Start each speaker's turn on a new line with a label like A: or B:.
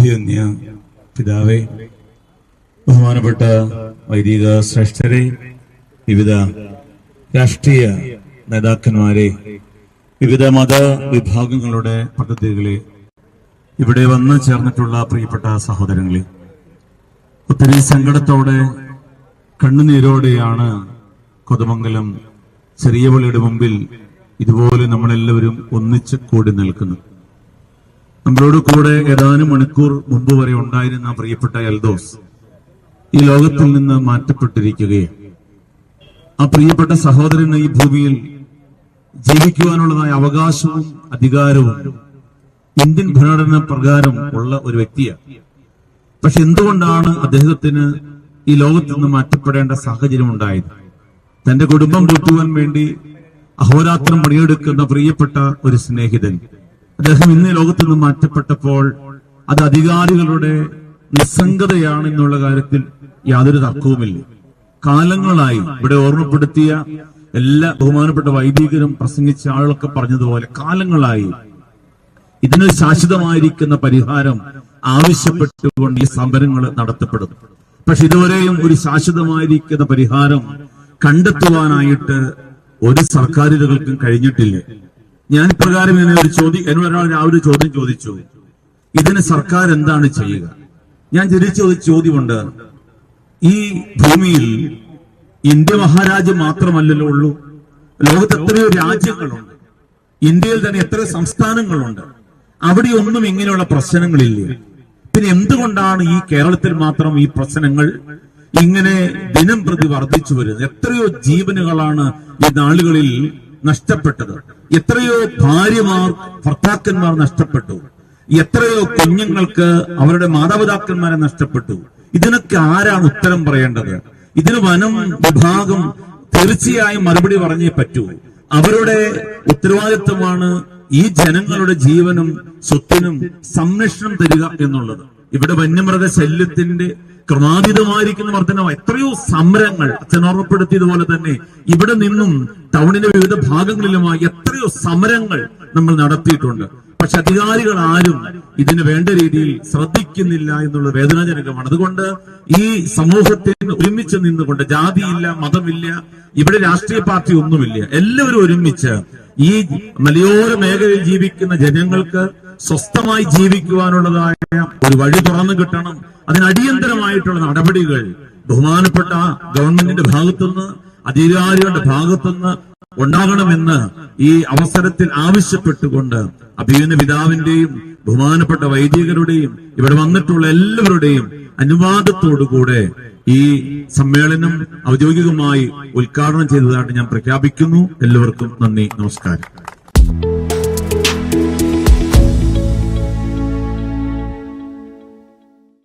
A: അഭിവന്യ പിതാവേ, ബഹുമാനപ്പെട്ട വൈദിക ശ്രേഷ്ഠരെ, വിവിധ രാഷ്ട്രീയ നേതാക്കന്മാരെ, വിവിധ മതവിഭാഗങ്ങളുടെ പ്രതിനിധികളെ, ഇവിടെ വന്നു ചേർന്നിട്ടുള്ള പ്രിയപ്പെട്ട സഹോദരങ്ങളെ, ഒത്തിരി സങ്കടത്തോടെ കണ്ണുനീരോടെയാണ് കോതമംഗലം ചെറിയ പള്ളിയുടെ മുമ്പിൽ ഇതുപോലെ നമ്മളെല്ലാവരും ഒന്നിച്ച് കൂടി നിൽക്കുന്നു. നമ്മളോട് കൂടെ ഏതാനും മണിക്കൂർ മുമ്പ് വരെ ഉണ്ടായിരുന്ന പ്രിയപ്പെട്ട എൽദോസ് ഈ ലോകത്തിൽ നിന്ന് മാറ്റപ്പെട്ടിരിക്കുകയാണ്. ആ പ്രിയപ്പെട്ട സഹോദരന് ഈ ഭൂമിയിൽ ജീവിക്കുവാനുള്ളതായ അവകാശവും അധികാരവും ഇന്ത്യൻ ഭരണഘടന പ്രകാരം ഉള്ള ഒരു വ്യക്തിയാണ്. പക്ഷെ എന്തുകൊണ്ടാണ് അദ്ദേഹത്തിന് ഈ ലോകത്തിൽ നിന്ന് മാറ്റപ്പെടേണ്ട സാഹചര്യം ഉണ്ടായത്? തന്റെ കുടുംബം കൂട്ടുവാൻ വേണ്ടി അഹോരാത്രം പണിയെടുക്കുന്ന പ്രിയപ്പെട്ട ഒരു സ്നേഹിതൻ, അദ്ദേഹം ഇന്ന് ലോകത്തിൽ നിന്ന് മാറ്റപ്പെട്ടപ്പോൾ അത് അധികാരികളുടെ നിസ്സംഗതയാണ് എന്നുള്ള കാര്യത്തിൽ യാതൊരു തർക്കവുമില്ല. കാലങ്ങളായി ഇവിടെ ഓർമ്മപ്പെടുത്തിയ എല്ലാ ബഹുമാനപ്പെട്ട വൈദികരും പ്രസംഗിച്ച ആളുകളൊക്കെ പറഞ്ഞതുപോലെ കാലങ്ങളായി ഇതിന് ശാശ്വതമായിരിക്കുന്ന പരിഹാരം ആവശ്യപ്പെട്ടുകൊണ്ട് ഈ സമരങ്ങൾ നടത്തപ്പെടുന്നു. പക്ഷെ ഇതുവരെയും ഒരു ശാശ്വതമായിരിക്കുന്ന പരിഹാരം കണ്ടെത്തുവാനായിട്ട് ഒരു സർക്കാരുകൾക്കും കഴിഞ്ഞിട്ടില്ല. ഞാൻ പ്രകാരം എന്നോട് ഒരാൾ രാവിലെ ചോദ്യം ചോദിച്ചു, ഇതിന് സർക്കാർ എന്താണ് ചെയ്യുക? ഞാൻ തിരിച്ചു ചോദ്യമുണ്ട്, ഈ ഭൂമിയിൽ ഇന്ത്യ മഹാരാജ്യം മാത്രമല്ലല്ലോ ഉള്ളൂ, ലോകത്ത് എത്രയോ രാജ്യങ്ങളുണ്ട്, ഇന്ത്യയിൽ തന്നെ എത്രയോ സംസ്ഥാനങ്ങളുണ്ട്, അവിടെ ഒന്നും ഇങ്ങനെയുള്ള പ്രശ്നങ്ങളില്ല. പിന്നെ എന്തുകൊണ്ടാണ് ഈ കേരളത്തിൽ മാത്രം ഈ പ്രശ്നങ്ങൾ ഇങ്ങനെ ദിനം പ്രതി വർദ്ധിച്ചു വരുന്നത്? എത്രയോ ജീവനുകളാണ് ഈ നാളുകളിൽ നഷ്ടപ്പെട്ടത്, എത്രയോ ഭാര്യമാർ ഭർത്താക്കന്മാർ നഷ്ടപ്പെട്ടു, എത്രയോ കുഞ്ഞുങ്ങൾക്ക് അവരുടെ മാതാപിതാക്കന്മാരെ നഷ്ടപ്പെട്ടു. ഇതിനൊക്കെ ആരാണ് ഉത്തരം പറയേണ്ടത്? ഇതിന് വനം വിഭാഗം തീർച്ചയായും മറുപടി പറഞ്ഞേ പറ്റൂ. അവരുടെ ഉത്തരവാദിത്വമാണ് ഈ ജനങ്ങളുടെ ജീവനും സ്വത്തിനും സംരക്ഷണം തരിക എന്നുള്ളത്. ഇവിടെ വന്യമൃഗ ശല്യത്തിന്റെ ക്രമാതീതമായിരിക്കുന്ന വർധന, എത്രയോ സമരങ്ങൾ അച്ഛൻ ഓർമ്മപ്പെടുത്തിയതുപോലെ തന്നെ ഇവിടെ നിന്നും ടൗണിന്റെ വിവിധ ഭാഗങ്ങളിലുമായി എത്രയോ സമരങ്ങൾ നമ്മൾ നടത്തിയിട്ടുണ്ട്. പക്ഷെ അധികാരികൾ ആരും ഇതിന് വേണ്ട രീതിയിൽ ശ്രദ്ധിക്കുന്നില്ല എന്നുള്ളത് വേദനാജനകമാണ്. അതുകൊണ്ട് ഈ സമൂഹത്തിന് ഒരുമിച്ച് നിന്നുകൊണ്ട്, ജാതിയില്ല, മതമില്ല, ഇവിടെ രാഷ്ട്രീയ പാർട്ടി ഒന്നുമില്ല, എല്ലാവരും ഒരുമിച്ച് ഈ മലയോര മേഖലയിൽ ജീവിക്കുന്ന ജനങ്ങൾക്ക് സ്വസ്ഥമായി ജീവിക്കുവാനുള്ളതായ ഒരു വഴി തുറന്നു കിട്ടണം. അതിന് അടിയന്തരമായിട്ടുള്ള നടപടികൾ ബഹുമാനപ്പെട്ട ഗവൺമെന്റിന്റെ ഭാഗത്തുനിന്ന്, അധികാരികളുടെ ഭാഗത്തുനിന്ന് ഉണ്ടാകണമെന്ന് ഈ അവസരത്തിൽ ആവശ്യപ്പെട്ടുകൊണ്ട് അഭിമന്യ പിതാവിന്റെയും ബഹുമാനപ്പെട്ട വൈദികരുടെയും ഇവിടെ വന്നിട്ടുള്ള എല്ലാവരുടെയും അനുവാദത്തോടുകൂടെ ഈ സമ്മേളനം ഔദ്യോഗികമായി ഉദ്ഘാടനം ചെയ്തതായിട്ട് ഞാൻ പ്രഖ്യാപിക്കുന്നു. എല്ലാവർക്കും നന്ദി, നമസ്കാരം.